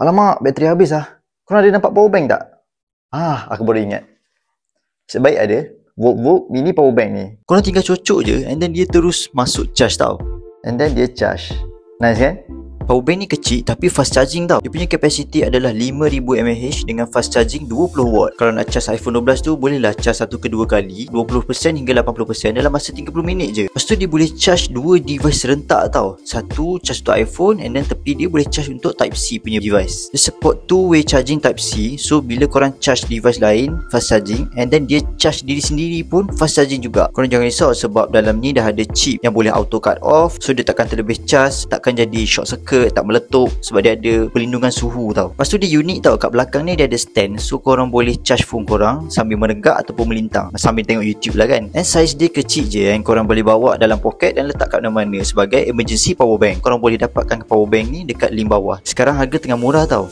Alamak, bateri habis lah. Korang ada nampak power bank tak? Aku baru ingat. Sebaik ada Vogue mini power bank ni. Korang tinggal cocok je and then dia terus masuk charge tau. And then dia charge. Nice kan? Power bank ni kecil tapi fast charging tau. Dia punya capacity adalah 5000 mAh dengan fast charging 20W. Kalau nak charge iPhone 12 tu, bolehlah charge satu ke dua kali 20% hingga 80% dalam masa 30 minit je. Lepas tu dia boleh charge dua device serentak tau. Satu charge untuk iPhone and then tepi dia boleh charge untuk Type-C punya device. Dia support two-way charging Type-C. So bila korang charge device lain fast charging and then dia charge diri sendiri pun fast charging juga. Korang jangan risau sebab dalam ni dah ada chip yang boleh auto cut off. So dia takkan terlebih charge, takkan jadi short circuit, tak meletup sebab dia ada perlindungan suhu tau. Lepas tu dia unik tau, kat belakang ni dia ada stand. So korang boleh charge phone korang sambil menegak ataupun melintang, sambil tengok YouTube lah kan. And size dia kecil je yang korang boleh bawa dalam poket dan letak kat mana-mana sebagai emergency power bank. Korang boleh dapatkan power bank ni dekat link bawah. Sekarang harga tengah murah tau.